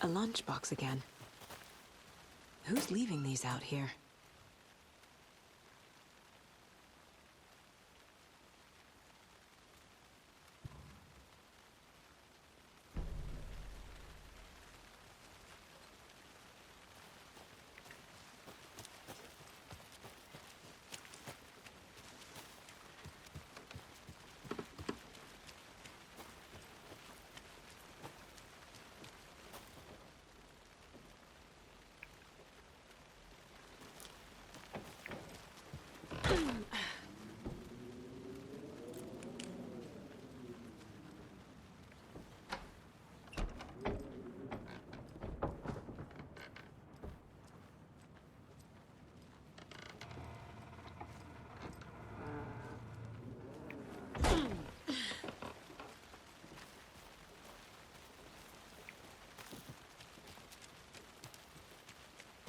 lunchbox again. Who's leaving these out here?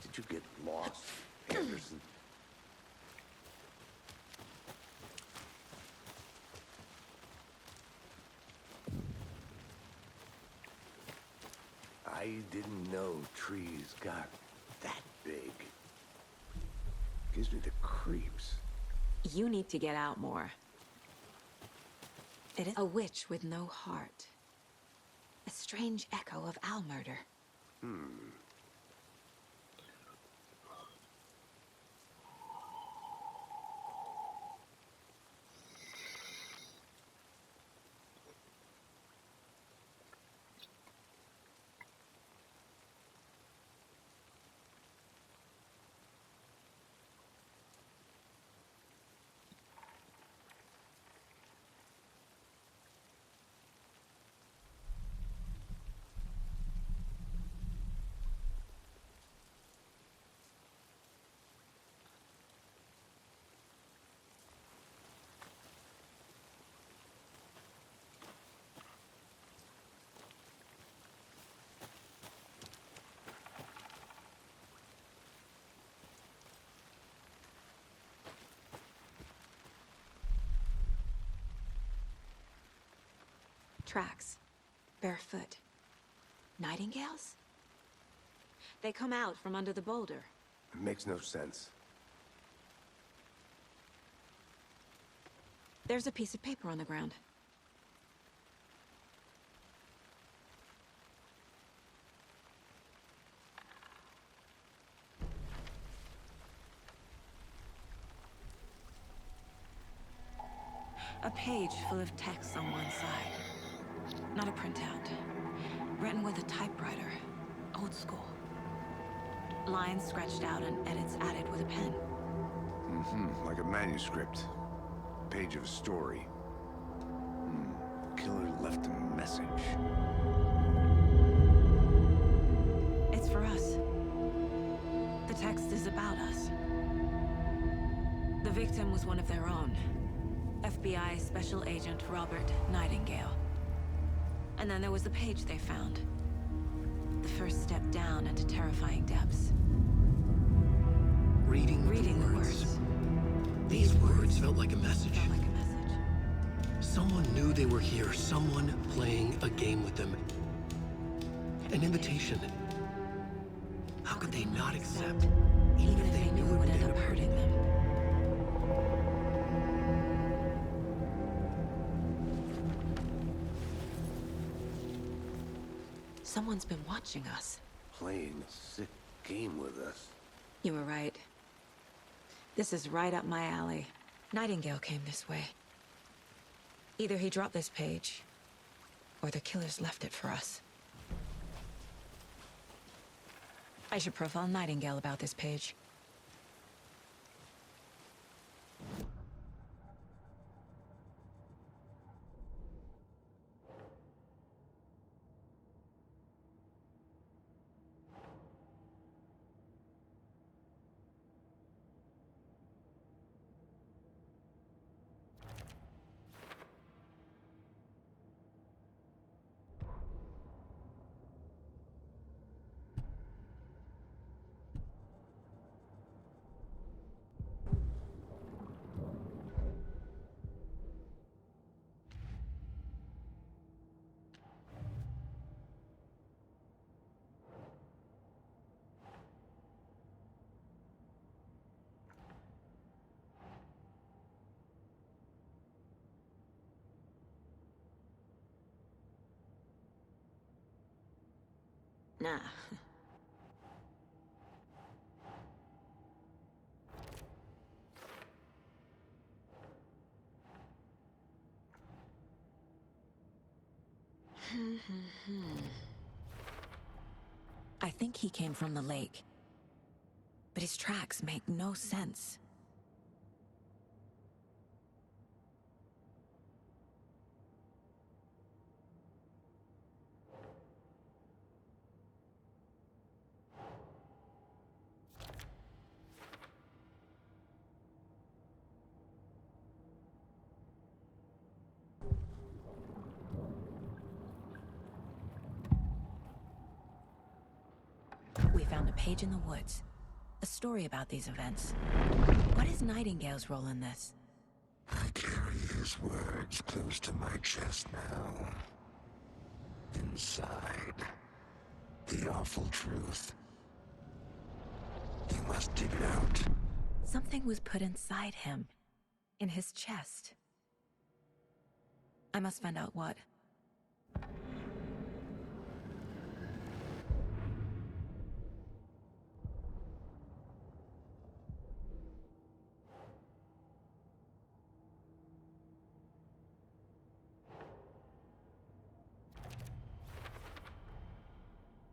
Did you get lost, Anderson? I didn't know trees got that big. Gives me the creeps. You need to get out more. It is a witch with no heart. A strange echo of owl murder. Tracks. Barefoot. Nightingales? They come out from under the boulder. It makes no sense. There's a piece of paper on the ground. A page full of text on one side. Not a printout. Written with a typewriter. Old school. Lines scratched out and edits added with a pen. Like a manuscript. Page of a story. Killer left a message. It's for us. The text is about us. The victim was one of their own. FBI Special Agent Robert Nightingale. And then there was the page they found. The first step down into terrifying depths. Reading the words. These words felt like a message. Felt like a message. Someone knew they were here, someone playing a game with them. An invitation. How could they not accept, even if they knew it would end up hurting them? Someone's been watching us. Playing a sick game with us. You were right. This is right up my alley. Nightingale came this way. Either he dropped this page, or the killers left it for us. I should profile Nightingale about this page. Nah. I think he came from the lake. But his tracks make no sense. We found a page in the woods. A story about these events. What is Nightingale's role in this? I carry his words close to my chest now. Inside, the awful truth. You must dig it out. Something was put inside him. In his chest. I must find out what.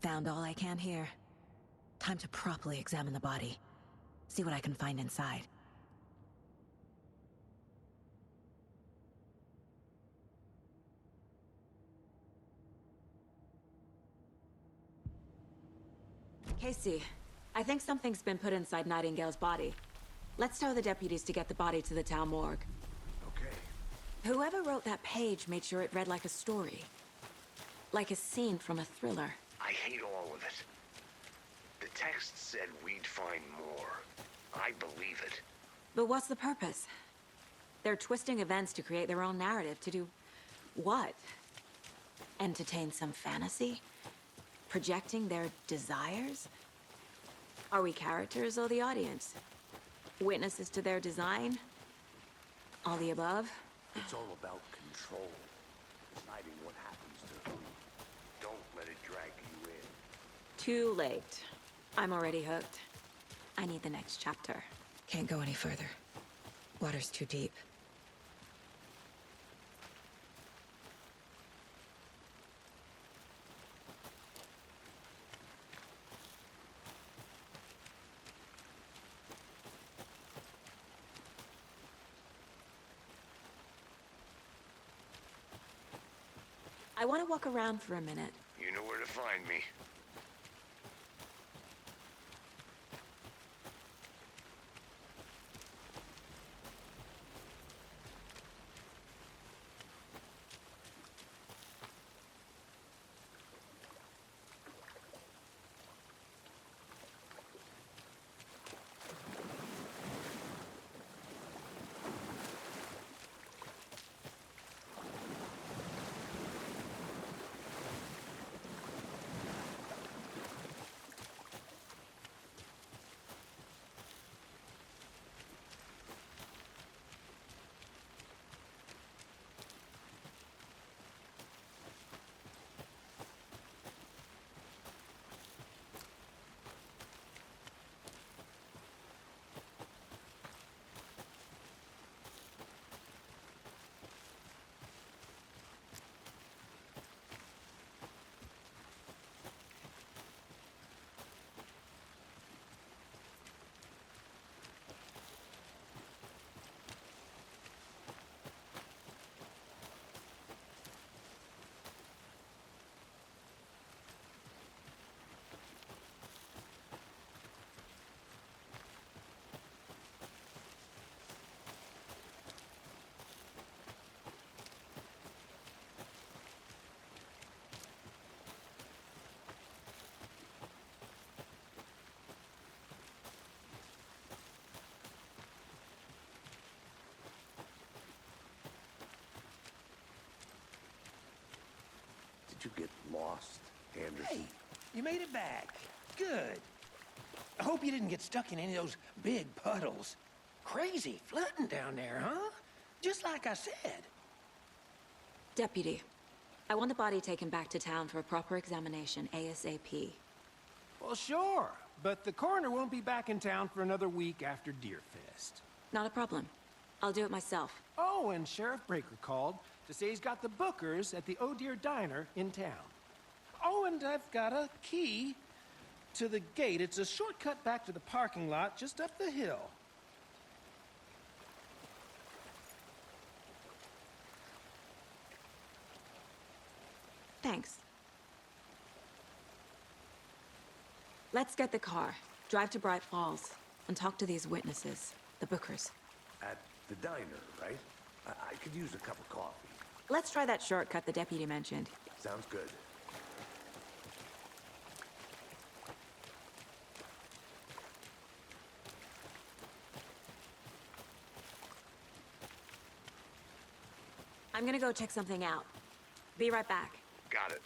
Found all I can here. Time to properly examine the body. See what I can find inside. Casey, I think something's been put inside Nightingale's body. Let's tell the deputies to get the body to the town morgue. Okay. Whoever wrote that page made sure it read like a story. Like a scene from a thriller. I hate all of it. The text said we'd find more. I believe it. But what's the purpose? They're twisting events to create their own narrative to do what? Entertain some fantasy? Projecting their desires? Are we characters or the audience? Witnesses to their design? All the above? It's all about control. Deciding what happens to who. Don't let it drag you in. Too late. I'm already hooked. I need the next chapter. Can't go any further. Water's too deep. I want to walk around for a minute. You know where to find me. Did you get lost, Anderson? Hey, you made it back. Good. I hope you didn't get stuck in any of those big puddles. Crazy flooding down there, huh? Just like I said. Deputy, I want the body taken back to town for a proper examination, ASAP. Well, sure, but the coroner won't be back in town for another week after Deerfest. Not a problem. I'll do it myself. Oh, and Sheriff Breaker called to say he's got the Bookers at the Oh Dear Diner in town. Oh, and I've got a key to the gate. It's a shortcut back to the parking lot just up the hill. Thanks. Let's get the car, drive to Bright Falls, and talk to these witnesses, the Bookers. At the diner, right? I could use a cup of coffee. Let's try that shortcut the deputy mentioned. Sounds good. I'm gonna go check something out. Be right back. Got it.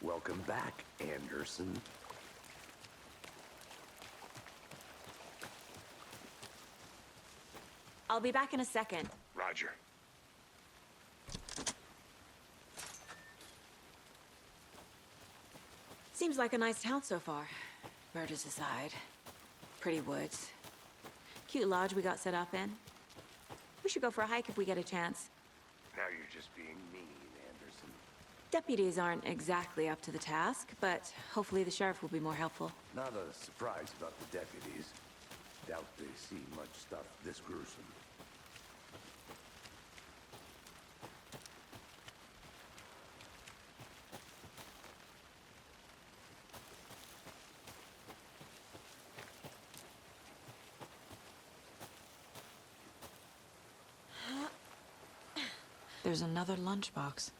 Welcome back, Anderson. I'll be back in a second. Roger. Seems like a nice town so far. Murders aside. Pretty woods. Cute lodge we got set up in. We should go for a hike if we get a chance. Now you're just being mean, Anderson. Deputies aren't exactly up to the task, but hopefully the sheriff will be more helpful. Not a surprise about the deputies. Doubt they see much stuff this gruesome. There's another lunchbox.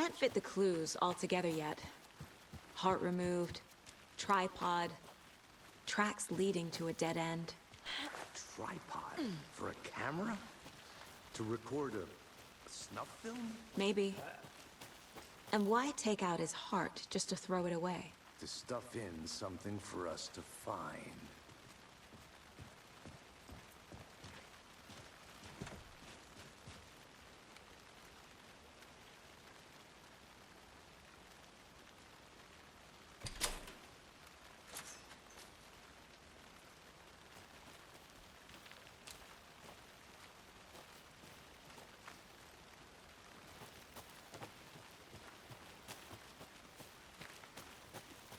can't fit the clues all together yet. Heart removed, tripod, tracks leading to a dead end. Tripod? For a camera? To record a snuff film? Maybe. And why take out his heart just to throw it away? To stuff in something for us to find.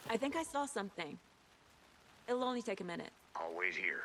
I think I saw something. It'll only take a minute. I'll wait here.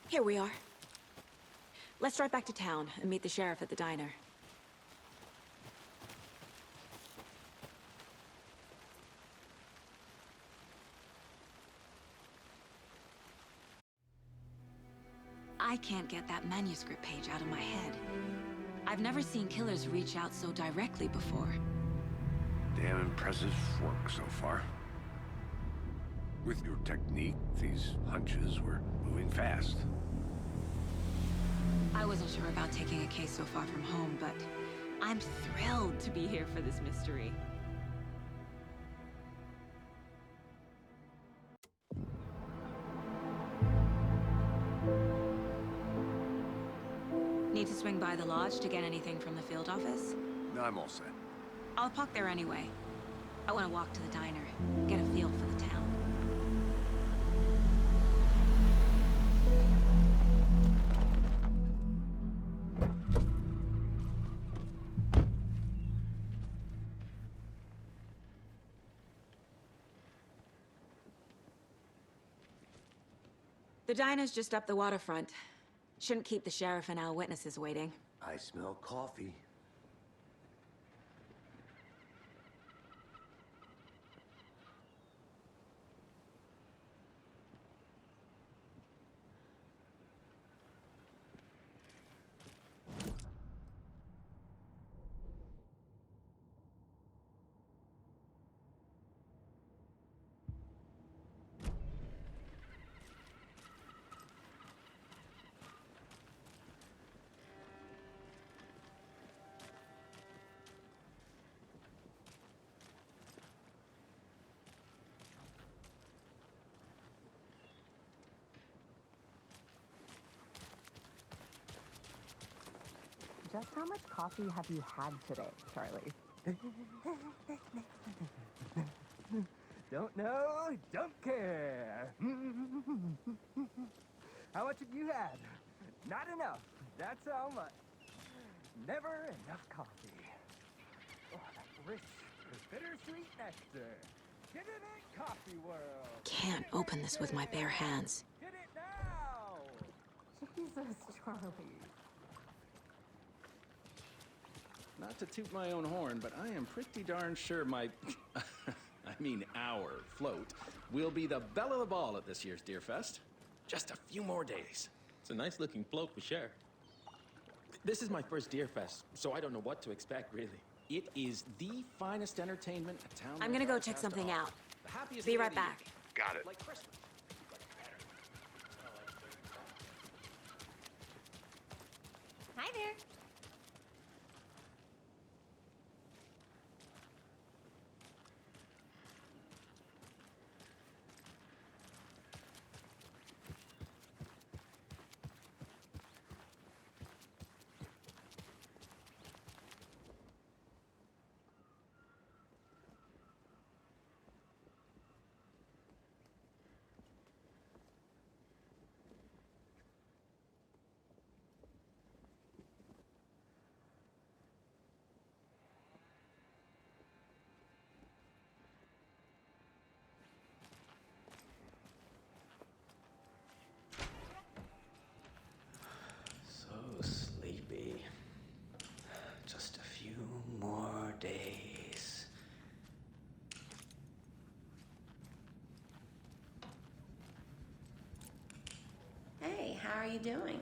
Here we are. Let's drive back to town and meet the sheriff at the diner. I can't get that manuscript page out of my head. I've never seen killers reach out so directly before. Damn impressive work so far. With your technique, these hunches were moving fast. I wasn't sure about taking a case so far from home, but I'm thrilled to be here for this mystery. Need to swing by the lodge to get anything from the field office? No, I'm all set. I'll park there anyway. I want to walk to the diner, get a feel for the town. The diner's just up the waterfront. Shouldn't keep the sheriff and our witnesses waiting. I smell coffee. Just how much coffee have you had today, Charlie? Don't know, don't care. How much have you had? Not enough. That's how much. Never enough coffee. Oh, that rich, bittersweet nectar. Get it in Coffee World. Can't open this with my bare hands. Get it now. Jesus, Charlie. Not to toot my own horn, but I am pretty darn sure my, our float will be the belle of the ball at this year's Deer Fest. Just a few more days. It's a nice looking float for sure. This is my first Deer Fest, so I don't know what to expect, really. It is the finest entertainment a town. I'm gonna like go ours check has to something offer. out. The happiest Be day of right the year. back. Got it. Like Christmas. Hi there. So sleepy. Just a few more days. Hey, how are you doing?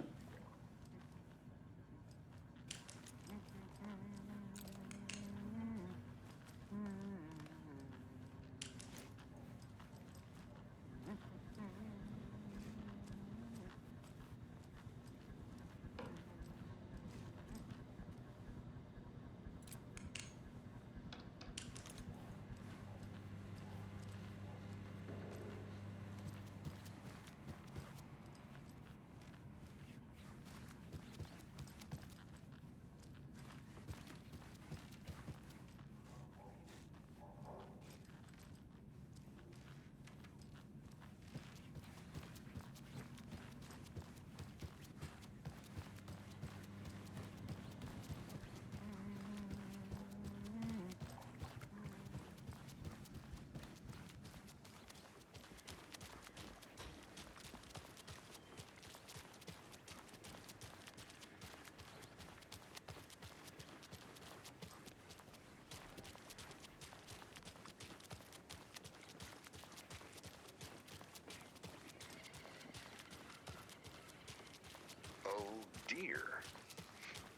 Oh dear.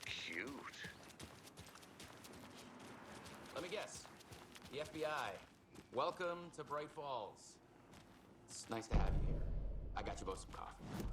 Cute. Let me guess. The FBI. Welcome to Bright Falls. It's nice to have you here. I got you both some coffee.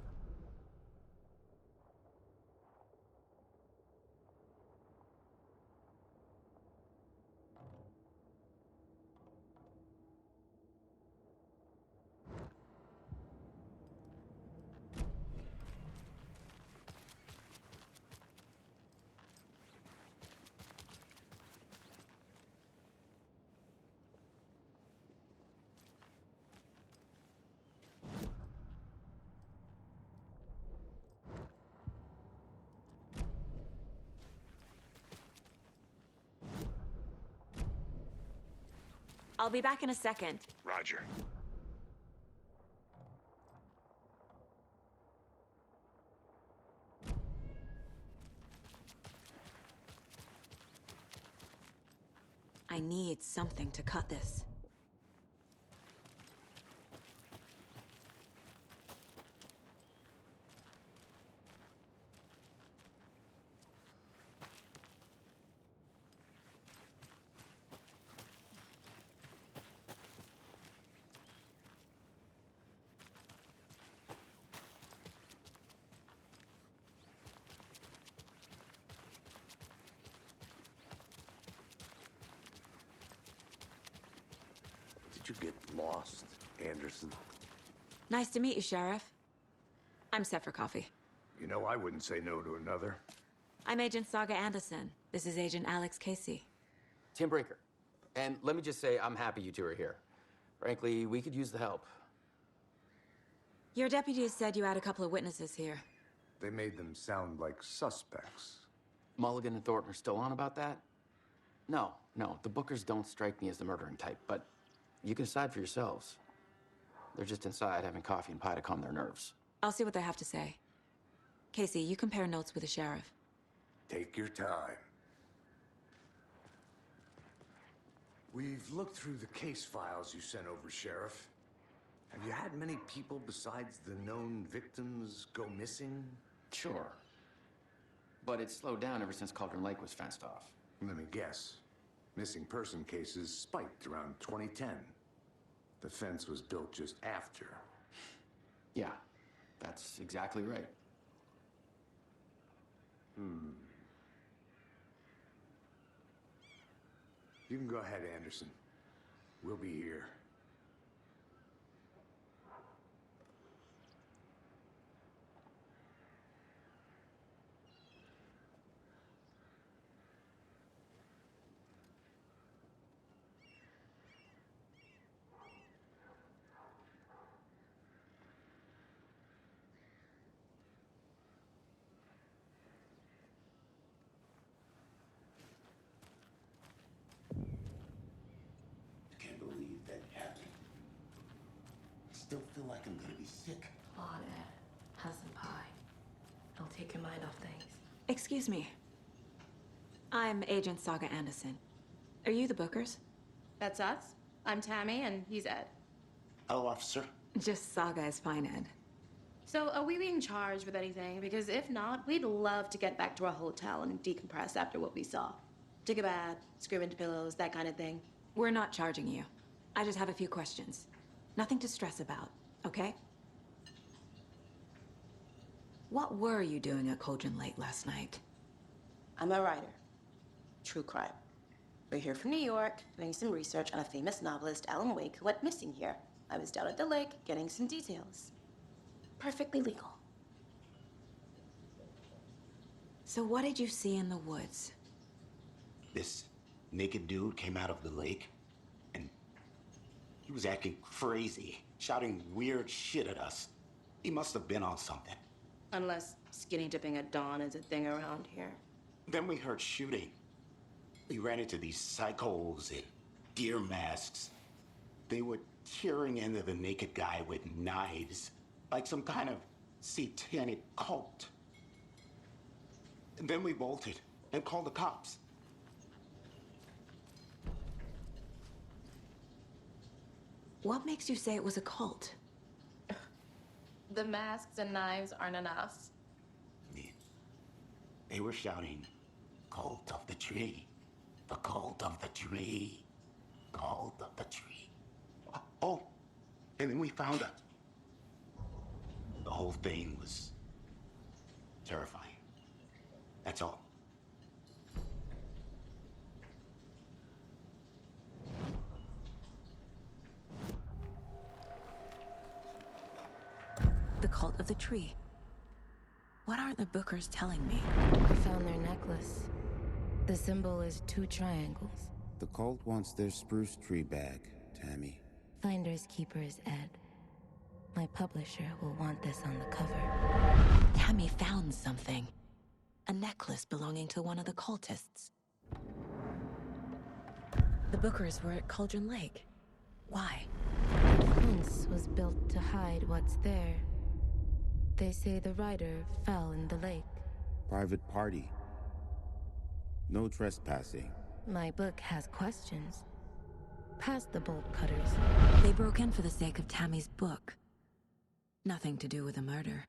I'll be back in a second. Roger. I need something to cut this. Did you get lost, Anderson? Nice to meet you, Sheriff. I'm set for coffee. You know, I wouldn't say no to another. I'm Agent Saga Anderson. This is Agent Alex Casey. Tim Brinker. And let me just say, I'm happy you two are here. Frankly, we could use the help. Your deputies said you had a couple of witnesses here. They made them sound like suspects. Mulligan and Thornton are still on about that? No, the Bookers don't strike me as the murdering type, but You can decide for yourselves. They're just inside having coffee and pie to calm their nerves. I'll see what they have to say. Casey, you compare notes with the sheriff. Take your time. We've looked through the case files you sent over, Sheriff. Have you had many people besides the known victims go missing? Sure. But it's slowed down ever since Cauldron Lake was fenced off. Let me guess. Missing person cases spiked around 2010. The fence was built just after. Yeah, that's exactly right. You can go ahead, Anderson. We'll be here. Can't believe that happened. Still feel like I'm gonna be sick. Come on, Ed. Have some pie. It'll take your mind off things. Excuse me. I'm Agent Saga Anderson. Are you the Bookers? That's us. I'm Tammy, and he's Ed. Hello, officer. Just Saga is fine, Ed. So, are we being charged with anything? Because if not, we'd love to get back to our hotel and decompress after what we saw. Take a bath, scream into pillows, that kind of thing. We're not charging you. I just have a few questions. Nothing to stress about, okay? What were you doing at Cauldron Lake last night? I'm a writer. True crime. We're here from New York, doing some research on a famous novelist, Alan Wake, who went missing here. I was down at the lake, getting some details. Perfectly legal. So what did you see in the woods? This naked dude came out of the lake, and he was acting crazy, shouting weird shit at us. He must have been on something. Unless skinny dipping at dawn is a thing around here. Then we heard shooting. We ran into these psychos in deer masks. They were tearing into the naked guy with knives, like some kind of satanic cult. And then we bolted and called the cops. What makes you say it was a cult? The masks and knives aren't enough. They were shouting, "Cult of the tree, the cult of the tree, cult of the tree." Oh, and then we found it. The whole thing was terrifying. That's all. The cult of the tree. What aren't the Bookers telling me? I found their necklace. The symbol is 2 triangles. The cult wants their spruce tree back, Tammy. Finders keepers, Ed. My publisher will want this on the cover. Tammy found something. A necklace belonging to one of the cultists. The Bookers were at Cauldron Lake. Why? The fence was built to hide what's there. They say the rider fell in the lake. Private party. No trespassing. My book has questions. Past the bolt cutters. They broke in for the sake of Tammy's book. Nothing to do with a murder.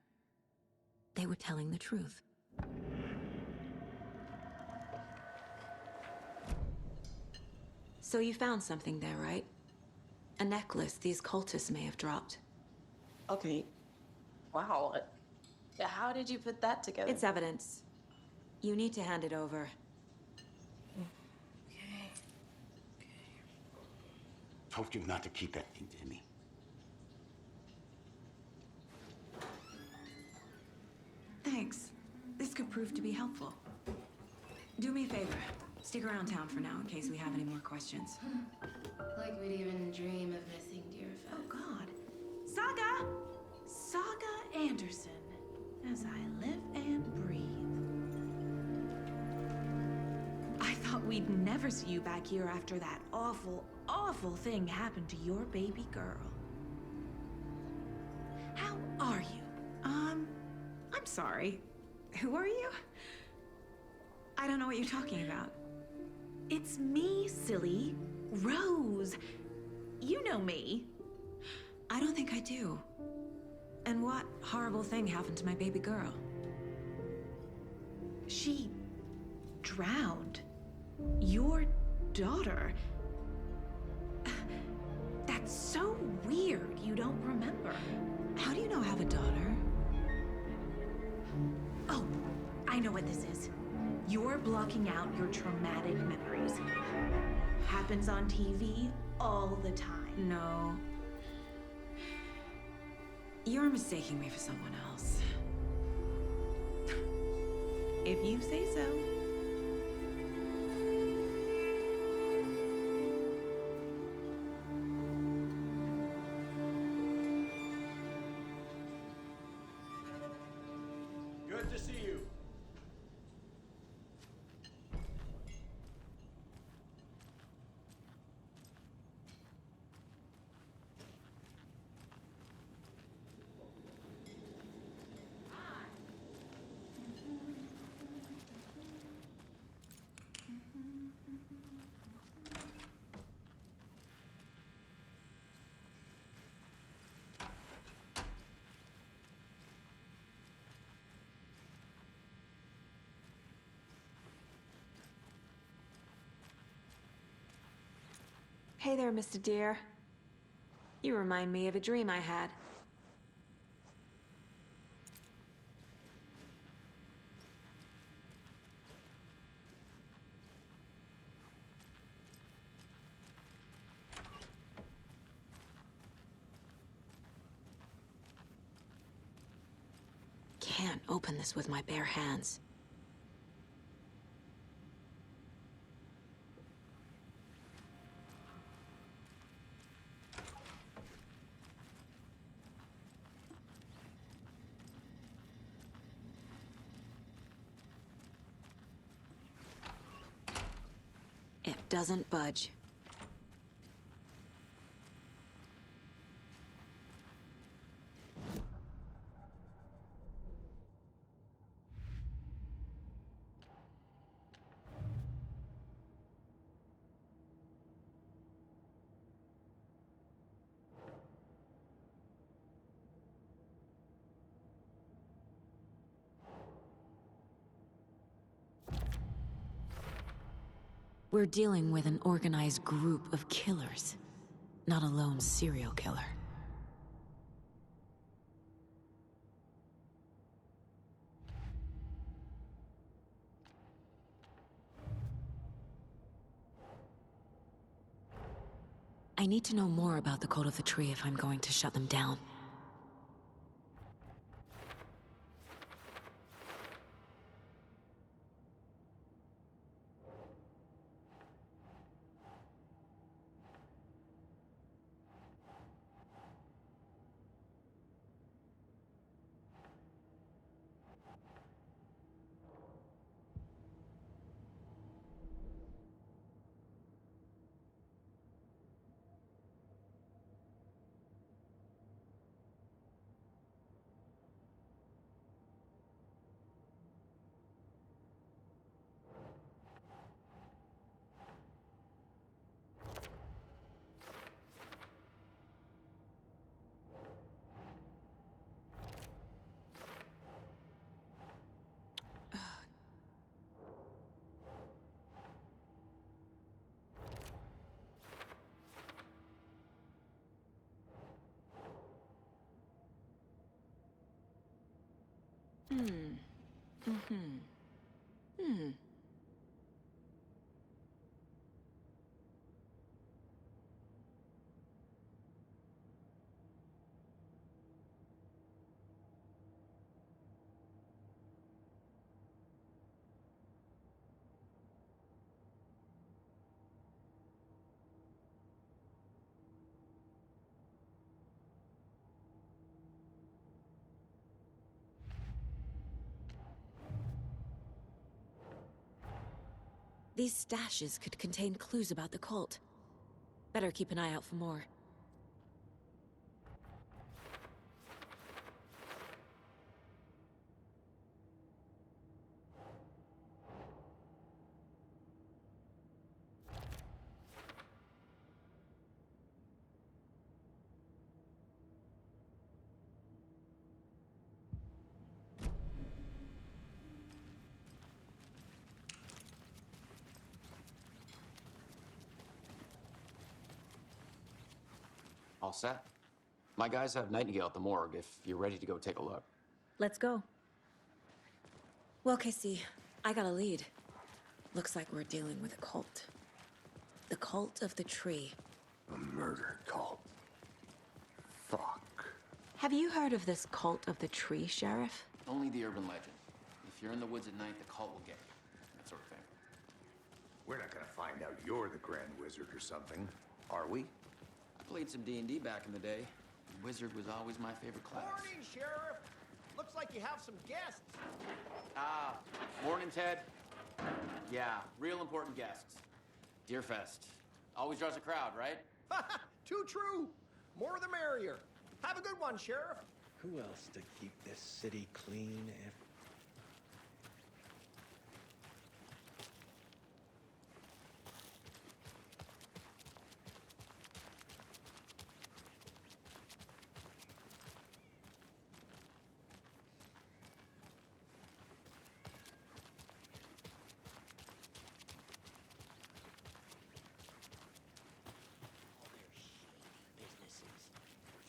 They were telling the truth. So you found something there, right? A necklace these cultists may have dropped. Okay. Wow. How did you put that together? It's evidence. You need to hand it over. Told you not to keep that thing to me. Thanks. This could prove to be helpful. Do me a favor. Stick around town for now in case we have any more questions. Like we'd even dream of missing Deerfest. Oh, God. Saga! Saga Anderson. As I live and breathe. I thought we'd never see you back here after that awful, awful thing happened to your baby girl. How are you? I'm sorry. Who are you? I don't know what you're talking about. It's me, silly. Rose. You know me. I don't think I do. And what horrible thing happened to my baby girl? She drowned. Your daughter. That's so weird you don't remember. How do you know I have a daughter? Oh, I know what this is. You're blocking out your traumatic memories. Happens on TV all the time. No. You're mistaking me for someone else. If you say so. Good to see you. Hey there, Mr. Deer. You remind me of a dream I had. Can't open this with my bare hands. It doesn't budge. We're dealing with an organized group of killers, not a lone serial killer. I need to know more about the Code of the Tree if I'm going to shut them down. These stashes could contain clues about the cult. Better keep an eye out for more. All set? My guys have Nightingale at the morgue if you're ready to go take a look. Let's go. Well, Casey, I got a lead. Looks like we're dealing with a cult. The Cult of the Tree. A murder cult. Fuck. Have you heard of this Cult of the Tree, Sheriff? Only the urban legend. If you're in the woods at night, the cult will get you. That sort of thing. We're not gonna find out you're the Grand Wizard or something, are we? I played some D&D back in the day. Wizard was always my favorite class. Morning, Sheriff. Looks like you have some guests. Ah, morning, Ted. Yeah, real important guests. Deerfest. Always draws a crowd, right? Too true. More the merrier. Have a good one, Sheriff. Who else to keep this city clean if...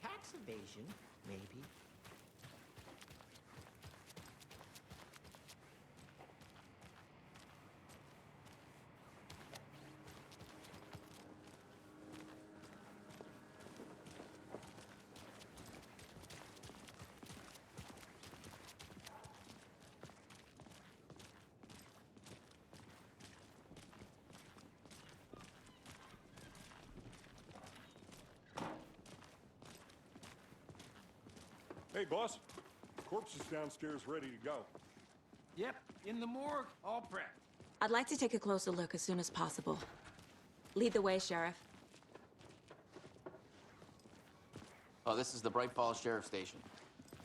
Tax evasion, maybe. Hey, boss. Corpse is downstairs ready to go. Yep, in the morgue, all prepped. I'd like to take a closer look as soon as possible. Lead the way, Sheriff. Oh, this is the Bright Falls Sheriff Station.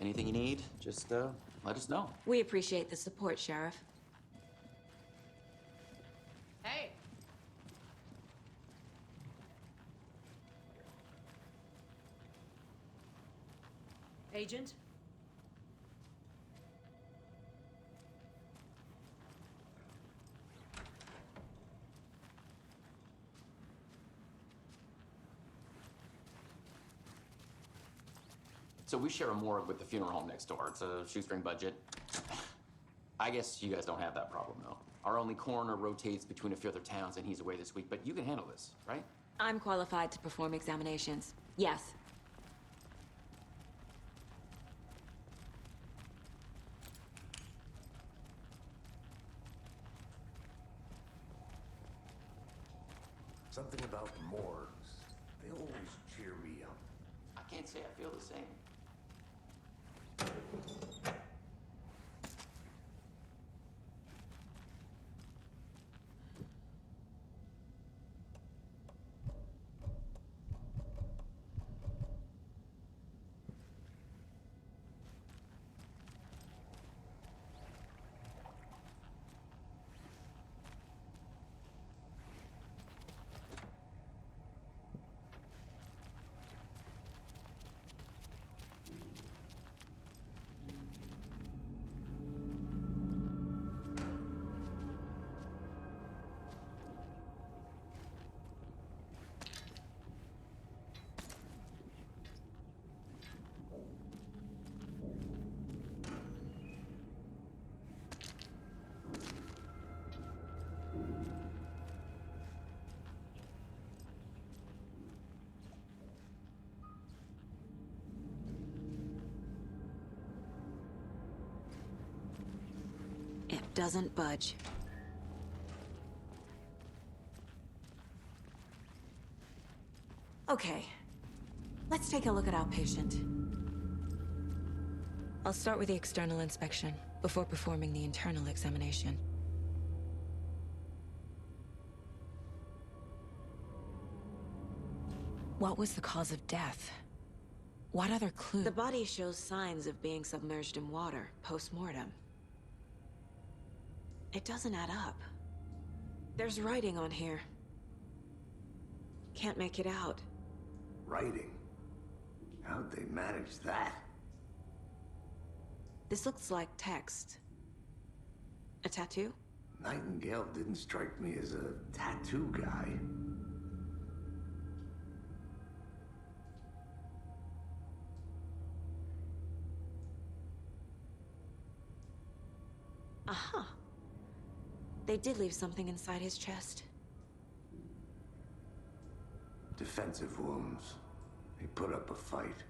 Anything you need, just let us know. We appreciate the support, Sheriff. Hey. Agent? So we share a morgue with the funeral home next door. It's a shoestring budget. I guess you guys don't have that problem, though. Our only coroner rotates between a few other towns, and he's away this week, but you can handle this, right? I'm qualified to perform examinations. Yes. Something about morgues. They always cheer me up. I can't say I feel the same. It doesn't budge. Okay. Let's take a look at our patient. I'll start with the external inspection before performing the internal examination. What was the cause of death? What other clue? The body shows signs of being submerged in water, post-mortem. It doesn't add up. There's writing on here. Can't make it out. Writing? How'd they manage that? This looks like text. A tattoo? Nightingale didn't strike me as a tattoo guy. Aha. They did leave something inside his chest. Defensive wounds. He put up a fight.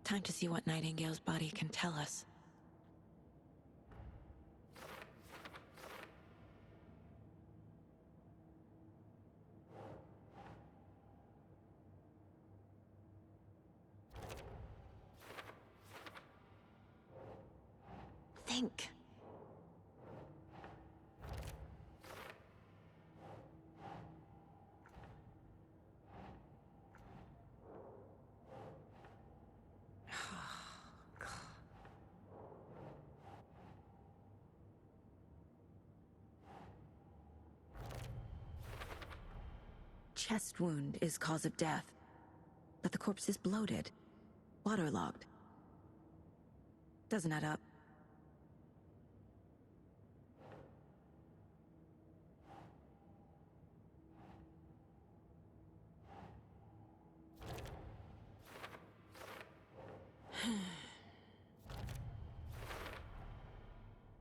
Time to see what Nightingale's body can tell us. Think. Chest wound is cause of death, but the corpse is bloated, waterlogged. Doesn't add up.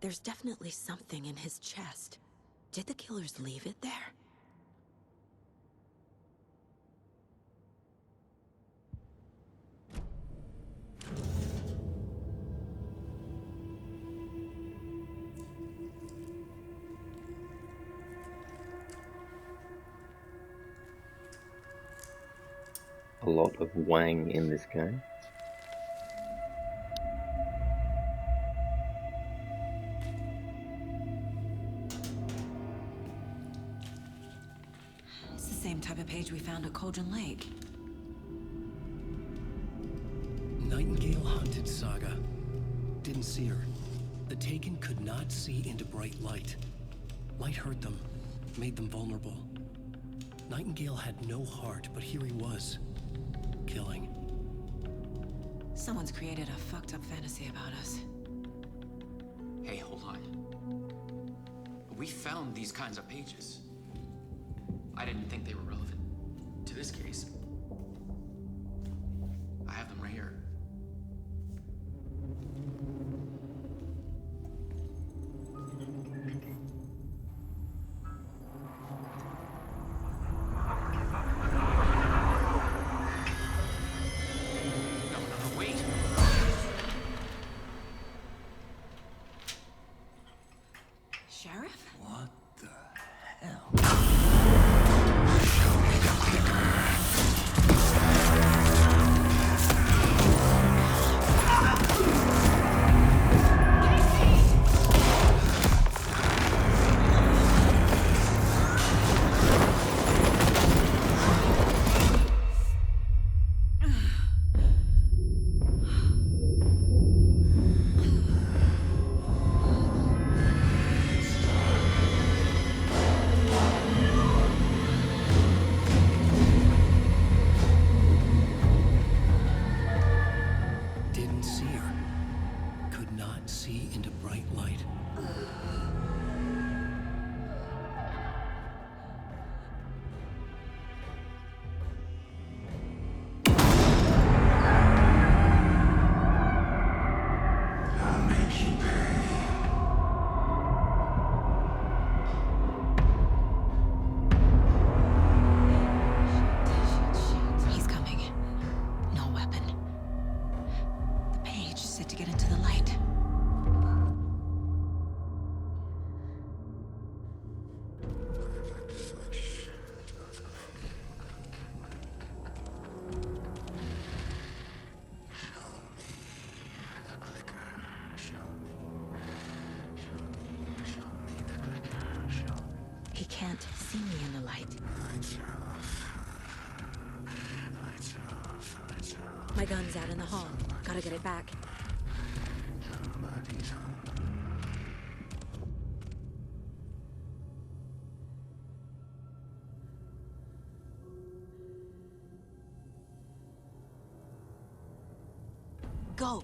There's definitely something in his chest. Did the killers leave it there? A lot of Wang in this game. It's the same type of page we found at Cauldron Lake. Nightingale hunted Saga. Didn't see her. The Taken could not see into bright light. Light hurt them, made them vulnerable. Nightingale had no heart, but here he was. Killing. Someone's created a fucked up fantasy about us. Hey, hold on. We found these kinds of pages. I didn't think they were relevant to this case. I have them right here. Sheriff? What the hell? Didn't see her. Could not see into bright light. I'll make you pay. He's coming. No weapon. The page said to get into the light. My gun's out in the hall. Gotta get it back. Go!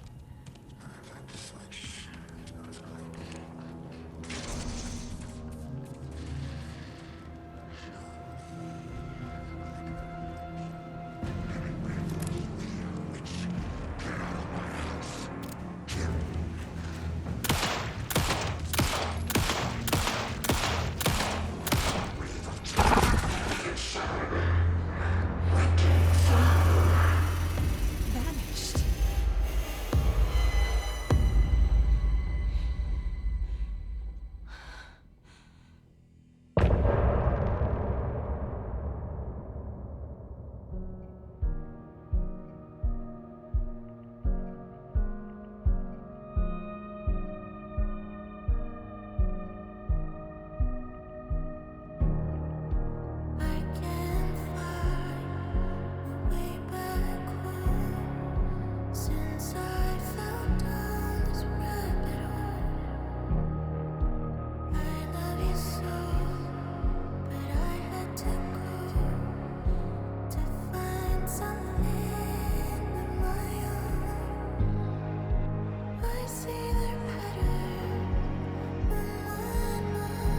Vanished. Since I fell down this rabbit hole, I love you so, but I had to go to find something of my own. I see their pattern on my mind,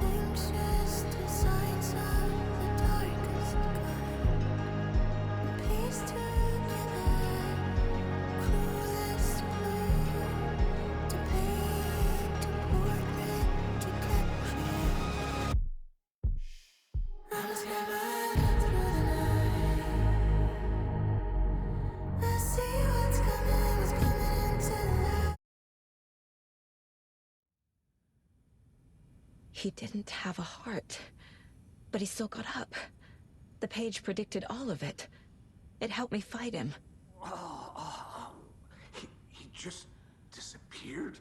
anxious designs of the darkest kind, piece together. Clueless clue to paint a portrait to capture. I was never through the night. I see what's coming into the light. He didn't have a heart, but he still got up. The page predicted all of it. It helped me fight him. He just disappeared?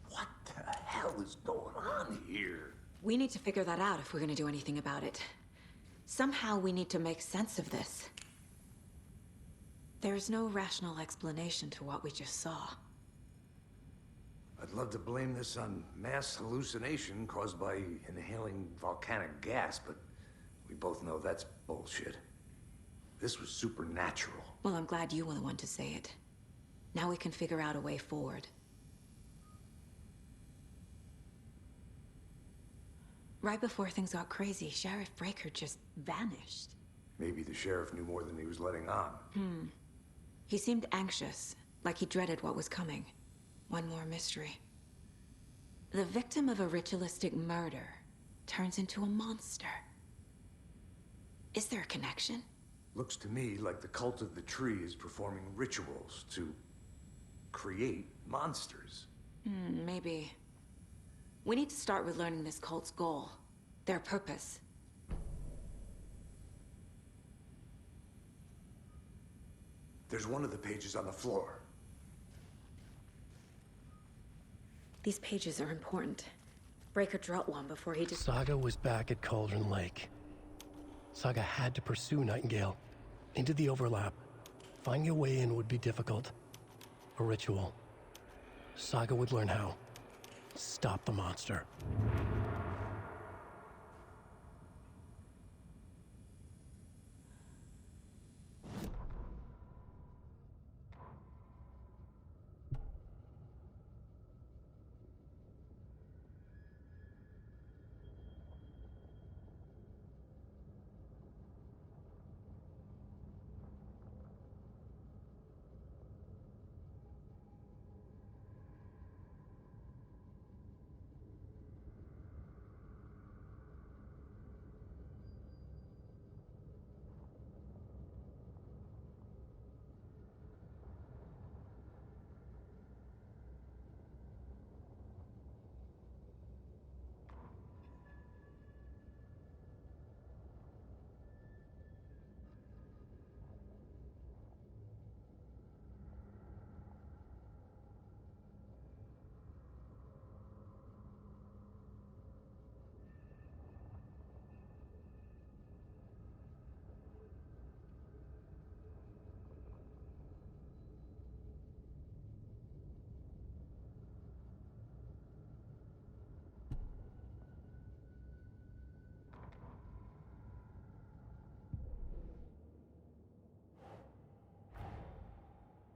What the hell is going on here? We need to figure that out if we're gonna do anything about it. Somehow we need to make sense of this. There's no rational explanation to what we just saw. I'd love to blame this on mass hallucination caused by inhaling volcanic gas, but we both know that's bullshit. This was supernatural. Well, I'm glad you were the one to say it. Now we can figure out a way forward. Right before things got crazy, Sheriff Breaker just vanished. Maybe the sheriff knew more than he was letting on. He seemed anxious, like he dreaded what was coming. One more mystery. The victim of a ritualistic murder turns into a monster. Is there a connection? Looks to me like the cult of the tree is performing rituals to create monsters. Maybe. We need to start with learning this cult's goal, their purpose. There's one of the pages on the floor. These pages are important. Breaker dropped one before he just... Saga was back at Cauldron Lake. Saga had to pursue Nightingale into the overlap. Finding a way in would be difficult. A ritual. Saga would learn how. Stop the monster.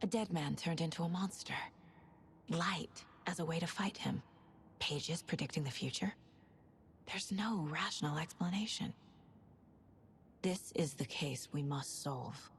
A dead man turned into a monster. Light as a way to fight him. Pages predicting the future. There's no rational explanation. This is the case we must solve.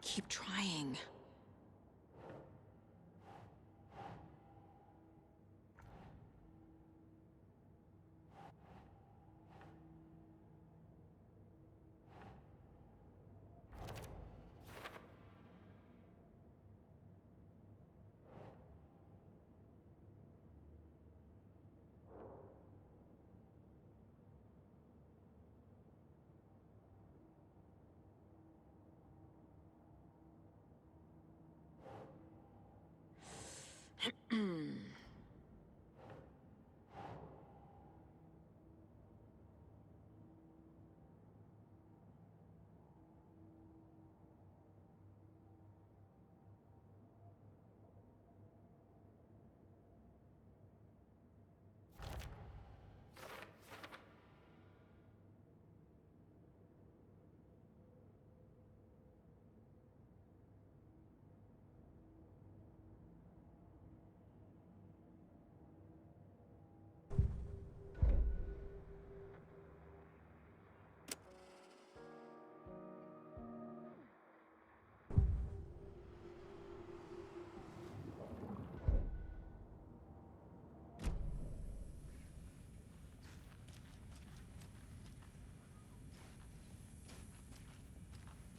Keep trying.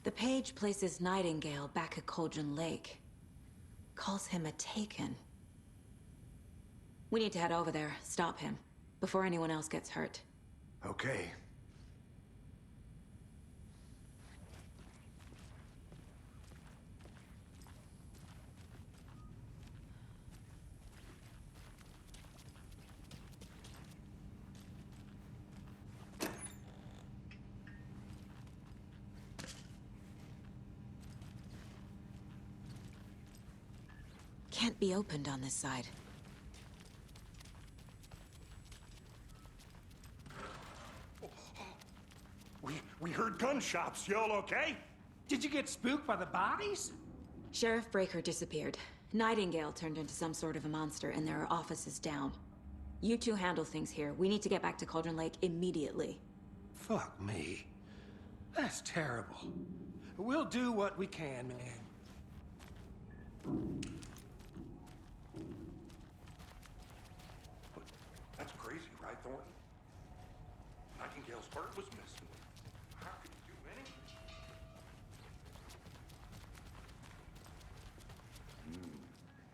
The page places Nightingale back at Cauldron Lake. Calls him a Taken. We need to head over there, stop him, before anyone else gets hurt. Okay. Can't be opened on this side. We heard gunshots. Y'all okay? Did you get spooked by the bodies? Sheriff Breaker disappeared. Nightingale turned into some sort of a monster, and there are offices down. You two handle things here. We need to get back to Cauldron Lake immediately. Fuck me. That's terrible. We'll do what we can, man. That's crazy, right, Thornton? Nightingale's bird was missing. How could he do anything?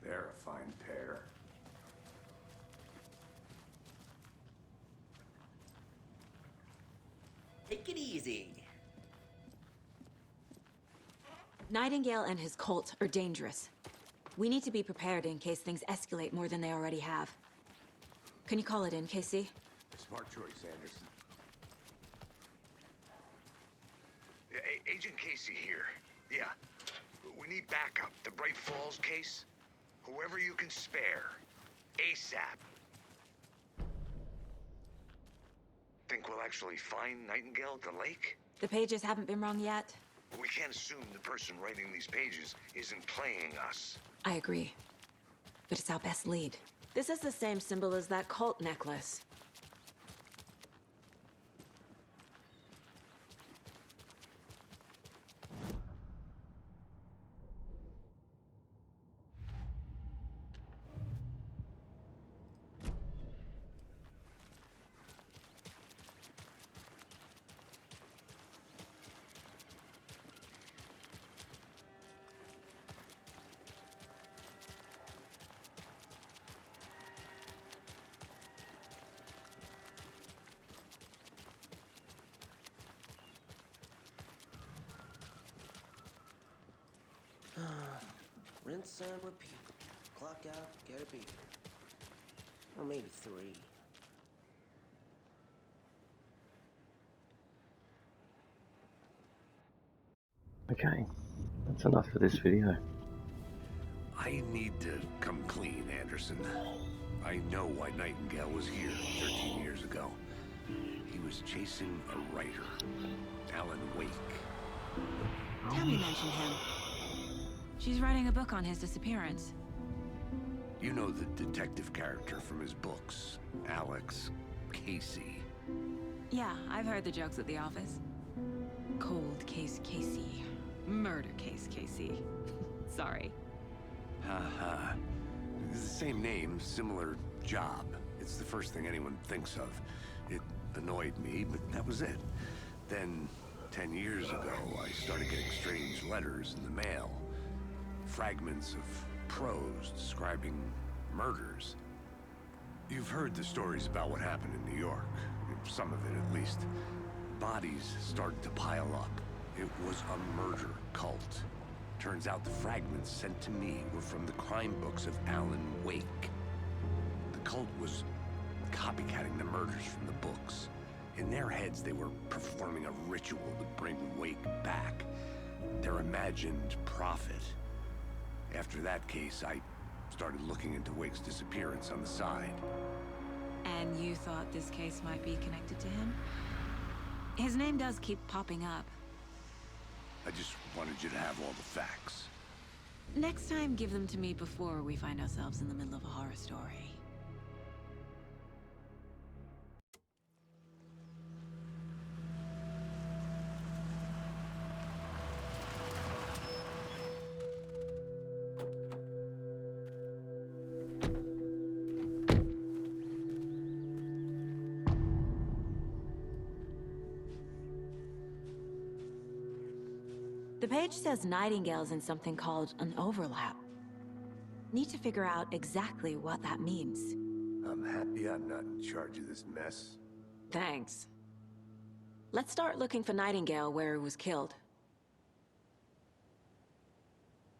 They're a fine pair. Take it easy. Nightingale and his cult are dangerous. We need to be prepared in case things escalate more than they already have. Can you call it in, KC? Smart choice, Anderson. Agent Casey here. Yeah. We need backup. The Bright Falls case. Whoever you can spare. ASAP. Think we'll actually find Nightingale at the lake? The pages haven't been wrong yet? We can't assume the person writing these pages isn't playing us. I agree. But it's our best lead. This is the same symbol as that cult necklace. rinse and repeat. Clock out, get a beat. Or maybe 3. Okay, that's enough for this video. I need to come clean, Anderson. I know why Nightingale was here 13 years ago. He was chasing a writer, Alan Wake. Tammy mentioned him. She's writing a book on his disappearance. You know the detective character from his books, Alex Casey. Yeah, I've heard the jokes at the office. Cold case Casey. Murder case Casey. Sorry. Haha. The same name, similar job. It's the first thing anyone thinks of. It annoyed me, but that was it. Then, 10 years ago, I started getting strange letters in the mail. Fragments of prose describing murders. You've heard the stories about what happened in New York. Some of it, at least. Bodies started to pile up. It was a murder cult. Turns out the fragments sent to me were from the crime books of Alan Wake. The cult was copycatting the murders from the books. In their heads, they were performing a ritual to bring Wake back. Their imagined prophet. After that case, I started looking into Wake's disappearance on the side. And you thought this case might be connected to him? His name does keep popping up. I just wanted you to have all the facts. Next time, give them to me before we find ourselves in the middle of a horror story. The page says Nightingale's in something called an overlap. Need to figure out exactly what that means. I'm happy I'm not in charge of this mess. Thanks. Let's start looking for Nightingale where he was killed.